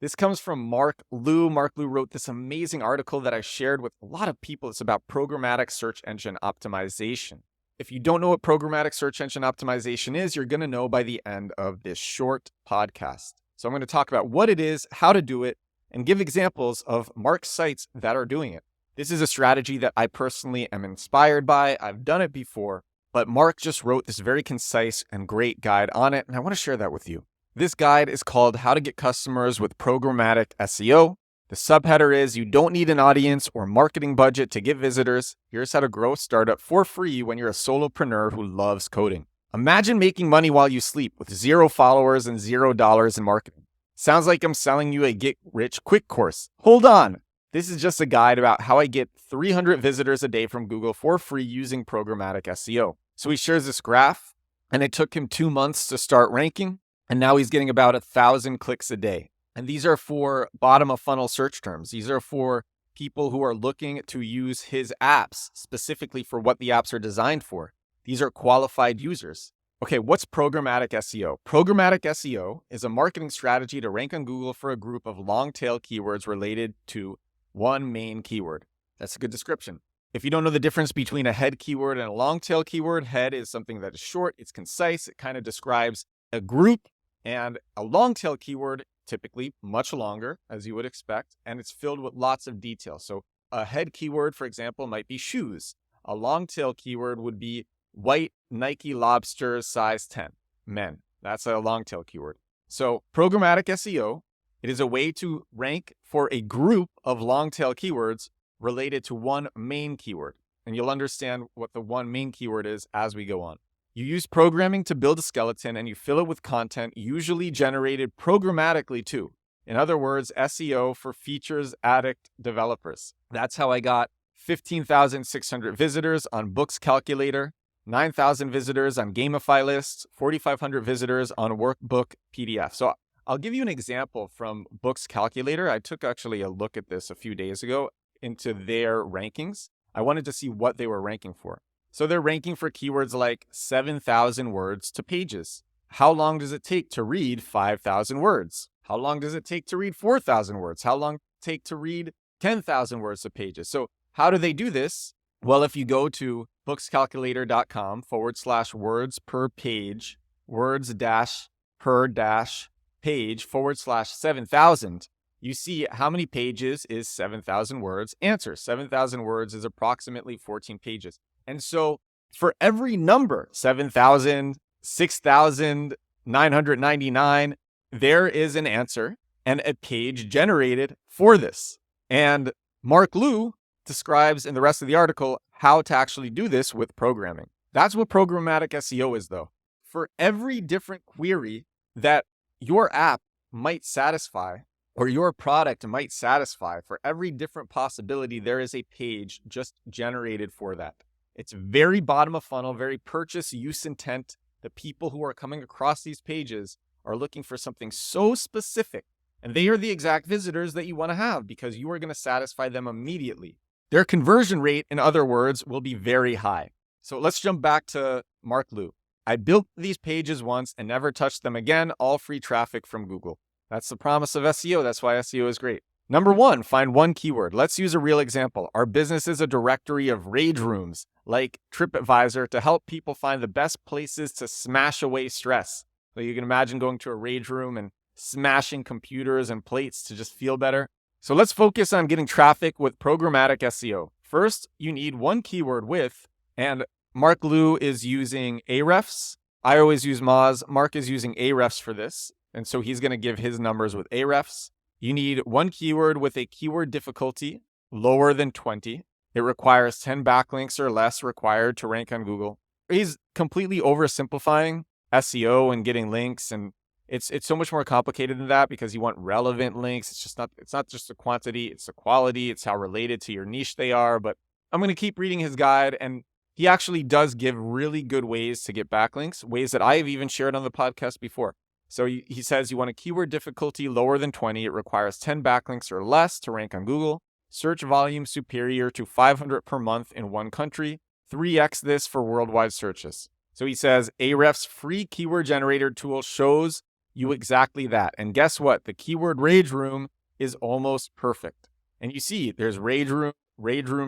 This comes from Mark Liu. Mark Liu wrote this amazing article that I shared with a lot of people. It's about programmatic search engine optimization. If you don't know what programmatic search engine optimization is, you're going to know by the end of this short podcast. So I'm going to talk about what it is, how to do it, and give examples of Mark's sites that are doing it. This is a strategy that I personally am inspired by. I've done it before, but Mark just wrote this very concise and great guide on it, and I want to share that with you. This guide is called How to Get Customers with Programmatic SEO. The subheader is, you don't need an audience or marketing budget to get visitors. Here's how to grow a startup for free when you're a solopreneur who loves coding. Imagine making money while you sleep with 0 followers and $0 in marketing. Sounds like I'm selling you a get-rich-quick course. Hold on. This is just a guide about how I get 300 visitors a day from Google for free using programmatic SEO. So he shares this graph, and it took him 2 months to start ranking. And now he's getting about 1,000 clicks a day. And these are for bottom of funnel search terms. These are for people who are looking to use his apps specifically for what the apps are designed for. These are qualified users. Okay, what's programmatic SEO? Programmatic SEO is a marketing strategy to rank on Google for a group of long tail keywords related to one main keyword. That's a good description. If you don't know the difference between a head keyword and a long tail keyword, head is something that is short, it's concise, it kind of describes a group. And a long tail keyword, typically much longer, as you would expect, and it's filled with lots of detail. So a head keyword, for example, might be shoes. A long tail keyword would be white Nike Lobster size 10, men. That's a long tail keyword. So programmatic SEO, it is a way to rank for a group of long tail keywords related to one main keyword. And you'll understand what the one main keyword is as we go on. You use programming to build a skeleton and you fill it with content, usually generated programmatically too. In other words, SEO for features addict developers. That's how I got 15,600 visitors on Books Calculator, 9,000 visitors on Gamify Lists, 4,500 visitors on Workbook PDF. So I'll give you an example from Books Calculator. I took actually a look at this a few days ago into their rankings. I wanted to see what they were ranking for. So they're ranking for keywords like 7,000 words to pages. How long does it take to read 5,000 words? How long does it take to read 4,000 words? How long does it take to read 10,000 words to pages? So how do they do this? Well, if you go to bookscalculator.com/words per page, words dash per dash page /7,000, you see how many pages is 7,000 words. Answer, 7,000 words is approximately 14 pages. And so for every number, 7,000, 6,999, there is an answer and a page generated for this. And Mark Liu describes in the rest of the article how to actually do this with programming. That's what programmatic SEO is, though. For every different query that your app might satisfy or your product might satisfy, for every different possibility, there is a page just generated for that. It's very bottom of funnel, very purchase use intent. The people who are coming across these pages are looking for something so specific, and they are the exact visitors that you want to have because you are going to satisfy them immediately. Their conversion rate, in other words, will be very high. So let's jump back to Mark Liu. I built these pages once and never touched them again, all free traffic from Google. That's the promise of SEO. That's why SEO is great. Number 1, find one keyword. Let's use a real example. Our business is a directory of rage rooms like TripAdvisor to help people find the best places to smash away stress. So you can imagine going to a rage room and smashing computers and plates to just feel better. So let's focus on getting traffic with programmatic SEO. First, you need one keyword with, and Mark Liu is using Ahrefs. I always use Moz. Mark is using Ahrefs for this. And so he's going to give his numbers with Ahrefs. You need one keyword with a keyword difficulty lower than 20. It requires 10 backlinks or less required to rank on Google. He's completely oversimplifying SEO and getting links, and it's so much more complicated than that because you want relevant links. It's not just the quantity, it's the quality, it's how related to your niche they are. But I'm going to keep reading his guide, and he actually does give really good ways to get backlinks, ways that I have even shared on the podcast before. So he says you want a keyword difficulty lower than 20. It requires 10 backlinks or less to rank on Google. Search volume superior to 500 per month in one country. 3x this for worldwide searches. So he says Ahrefs' free keyword generator tool shows you exactly that. And guess what? The keyword rage room is almost perfect. And you see there's rage room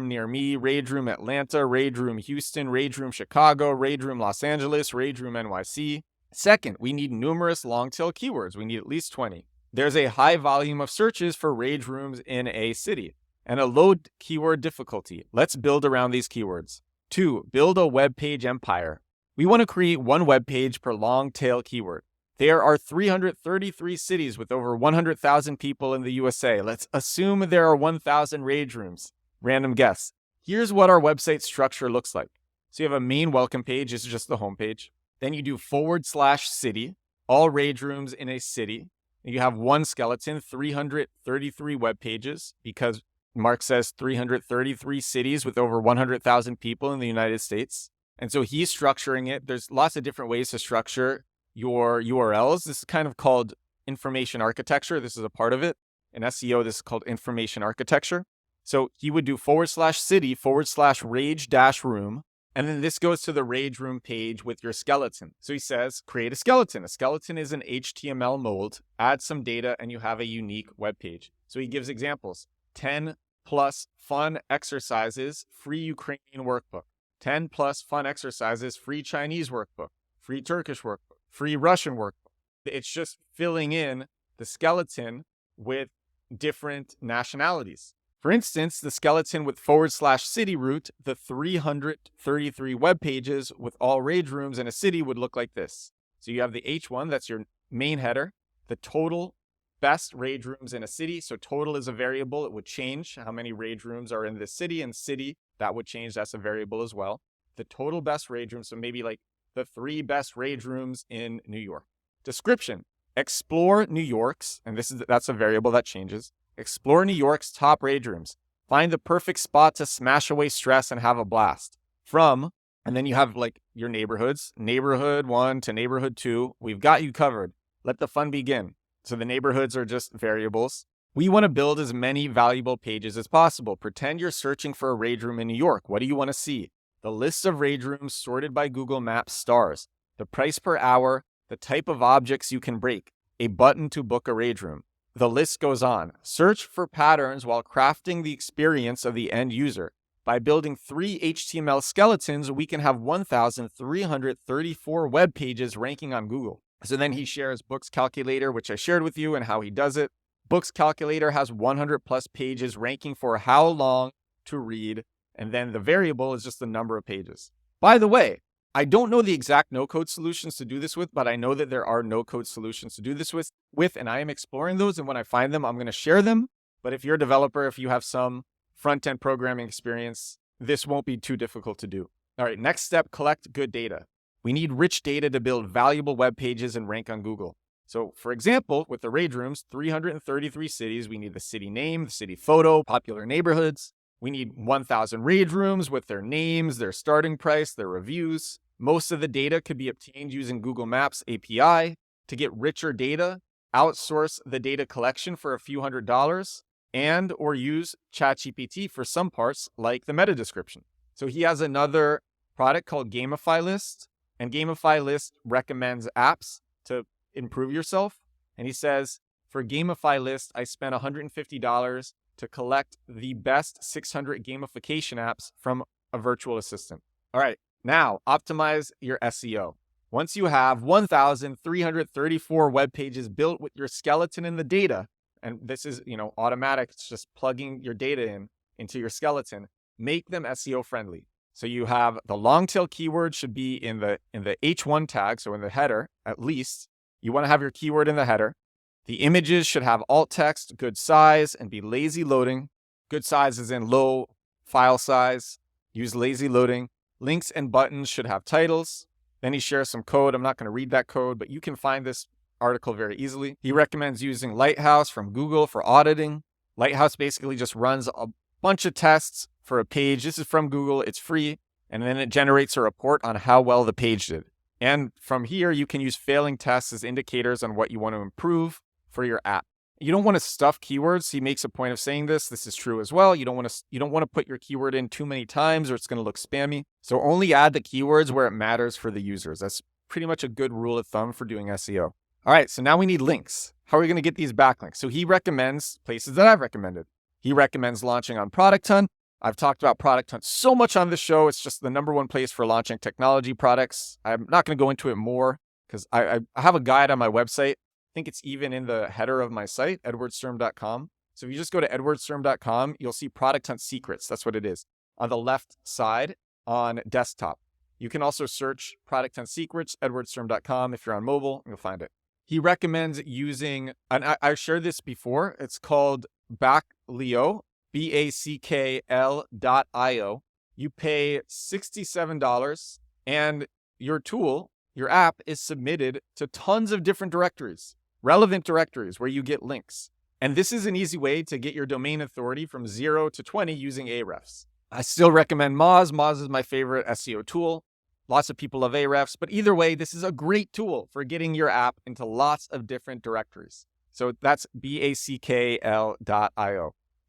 near me, rage room Atlanta, rage room Houston, rage room Chicago, rage room Los Angeles, rage room NYC. Second, we need numerous long tail keywords. We need at least 20. There's a high volume of searches for rage rooms in a city and a low keyword difficulty. Let's build around these keywords. 2, build a web page empire. We want to create one web page per long tail keyword. There are 333 cities with over 100,000 people in the USA. Let's assume there are 1,000 rage rooms. Random guess. Here's what our website structure looks like. So you have a main welcome page. This is just the home page. Then you do /city, all rage rooms in a city. And you have one skeleton, 333 web pages, because Mark says 333 cities with over 100,000 people in the United States. And so he's structuring it. There's lots of different ways to structure your URLs. This is kind of called information architecture. This is a part of it. In SEO, this is called information architecture. So he would do /city /rage-room. And then this goes to the rage room page with your skeleton. So he says, create a skeleton. A skeleton is an HTML mold. Add some data and you have a unique web page. So he gives examples. 10 plus fun exercises, free Ukrainian workbook. 10 plus fun exercises, free Chinese workbook, free Turkish workbook, free Russian workbook. It's just filling in the skeleton with different nationalities. For instance, the skeleton with /city root, the 333 web pages with all rage rooms in a city would look like this. So you have the H1, that's your main header, the total best rage rooms in a city. So total is a variable. It would change how many rage rooms are in this city, and city, that would change. That's a variable as well. The total best rage rooms. So maybe like the 3 best rage rooms in New York. Description, explore New York's, and that's a variable that changes. Explore New York's top rage rooms. Find the perfect spot to smash away stress and have a blast. And then you have like your neighborhoods, neighborhood 1 to neighborhood 2. We've got you covered. Let the fun begin. So the neighborhoods are just variables. We want to build as many valuable pages as possible. Pretend you're searching for a rage room in New York. What do you want to see? The list of rage rooms sorted by Google Maps stars, the price per hour, the type of objects you can break, a button to book a rage room. The list goes on. Search for patterns while crafting the experience of the end user. By building 3 HTML skeletons, we can have 1,334 web pages ranking on Google. So then he shares Books Calculator, which I shared with you, and how he does it. Books Calculator has 100 plus pages ranking for how long to read, and then the variable is just the number of pages. By the way, I don't know the exact no-code solutions to do this with, but I know that there are no-code solutions to do this with, and I am exploring those, and when I find them, I'm going to share them. But if you're a developer, if you have some front-end programming experience, this won't be too difficult to do. All right, next step, collect good data. We need rich data to build valuable web pages and rank on Google. So for example, with the rage rooms, 333 cities, we need the city name, the city photo, popular neighborhoods. We need 1,000 rage rooms with their names, their starting price, their reviews. Most of the data could be obtained using Google Maps API. To get richer data, outsource the data collection for a few $100s and or use ChatGPT for some parts like the meta description. So he has another product called Gamify List, and Gamify List recommends apps to improve yourself. And he says, for Gamify List, I spent $150 to collect the best 600 gamification apps from a virtual assistant. All right, now optimize your SEO. Once you have 1,334 web pages built with your skeleton in the data, and this is, automatic, it's just plugging your data into your skeleton, make them SEO friendly. So you have the long tail keyword should be in the H1 tag, so in the header at least. You want to have your keyword in the header. The images should have alt text, good size, and be lazy loading. Good size is in low file size. Use lazy loading. Links and buttons should have titles. Then he shares some code. I'm not going to read that code, but you can find this article very easily. He recommends using Lighthouse from Google for auditing. Lighthouse basically just runs a bunch of tests for a page. This is from Google. It's free. And then it generates a report on how well the page did. And from here, you can use failing tests as indicators on what you want to improve for your app. You don't want to stuff keywords. He makes a point of saying this. This is true as well. You don't want to put your keyword in too many times or it's going to look spammy. So only add the keywords where it matters for the users. That's pretty much a good rule of thumb for doing SEO. All right, so now we need links. How are we going to get these backlinks? So he recommends places that I've recommended. He recommends launching on Product Hunt. I've talked about Product Hunt so much on this show. It's just the number one place for launching technology products. I'm not going to go into it more because I have a guide on my website. I think it's even in the header of my site, edwardsturm.com. So if you just go to edwardsturm.com, you'll see Product Hunt Secrets. That's what it is. On the left side on desktop. You can also search Product Hunt Secrets, edwardsturm.com. If you're on mobile, you'll find it. He recommends using, and I shared this before, it's called Backlio, BACKL.io. You pay $67 and your tool, your app is submitted to tons of different directories, relevant directories where you get links. And this is an easy way to get your domain authority from 0 to 20 using Ahrefs. I still recommend Moz. Moz is my favorite SEO tool. Lots of people love Ahrefs, but either way, this is a great tool for getting your app into lots of different directories. So that's BACKL.io.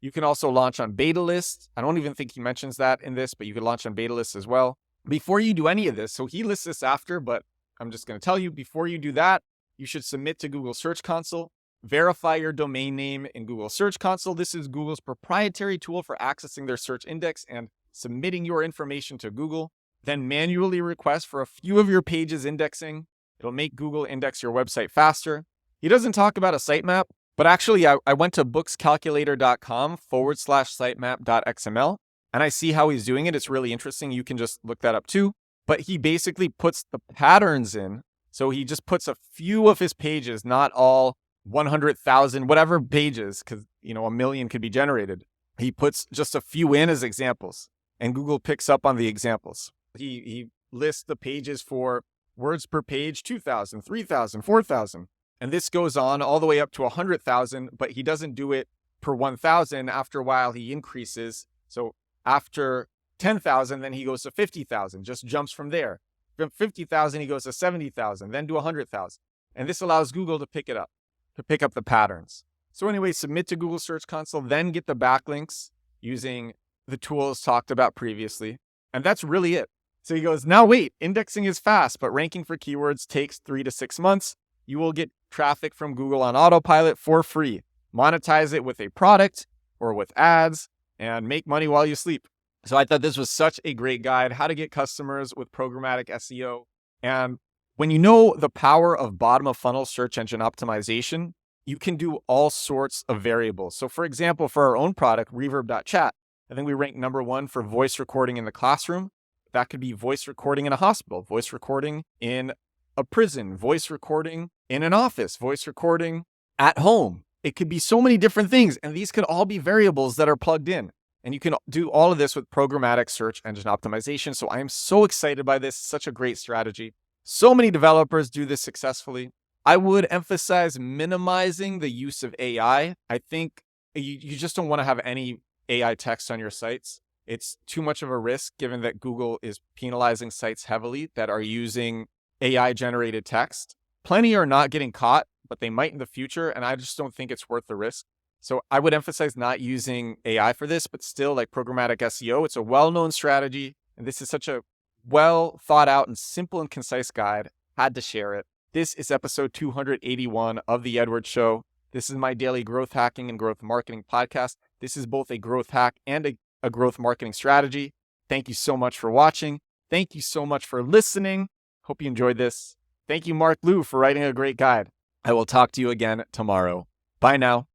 You can also launch on BetaList. I don't even think he mentions that in this, but you can launch on BetaList as well. Before you do any of this, so he lists this after, but I'm just going to tell you, before you do that, you should submit to Google Search Console. Verify your domain name in Google Search Console. This is Google's proprietary tool for accessing their search index and submitting your information to Google. Then manually request for a few of your pages indexing. It'll make Google index your website faster. He doesn't talk about a sitemap, but actually I went to bookscalculator.com/sitemap.xml and I see how he's doing it. It's really interesting. You can just look that up too. But he basically puts the patterns in. So he just puts a few of his pages, not all 100,000, whatever pages, because, a million could be generated. He puts just a few in as examples and Google picks up on the examples. He lists the pages for words per page, 2,000, 3,000, 4,000. And this goes on all the way up to 100,000, but he doesn't do it per 1,000. After a while, he increases. So after 10,000, then he goes to 50,000, just jumps from there. From 50,000, he goes to 70,000, then to 100,000. And this allows Google to pick up the patterns. So anyway, submit to Google Search Console, then get the backlinks using the tools talked about previously. And that's really it. So he goes, now wait, indexing is fast, but ranking for keywords takes 3 to 6 months. You will get traffic from Google on autopilot for free. Monetize it with a product or with ads and make money while you sleep. So I thought this was such a great guide, how to get customers with programmatic SEO. And when you know the power of bottom of funnel search engine optimization, you can do all sorts of variables. So for example, for our own product, reverb.chat, I think we rank number 1 for voice recording in the classroom. That could be voice recording in a hospital, voice recording in a prison, voice recording in an office, voice recording at home. It could be so many different things. And these could all be variables that are plugged in. And you can do all of this with programmatic search engine optimization. So I am so excited by this. Such a great strategy. So many developers do this successfully. I would emphasize minimizing the use of AI. I think you just don't want to have any AI text on your sites. It's too much of a risk given that Google is penalizing sites heavily that are using AI generated text. Plenty are not getting caught, but they might in the future. And I just don't think it's worth the risk. So I would emphasize not using AI for this, but still like programmatic SEO. It's a well-known strategy. And this is such a well thought out and simple and concise guide. Had to share it. This is episode 281 of The Edward Show. This is my daily growth hacking and growth marketing podcast. This is both a growth hack and a growth marketing strategy. Thank you so much for watching. Thank you so much for listening. Hope you enjoyed this. Thank you, Mark Liu, for writing a great guide. I will talk to you again tomorrow. Bye now.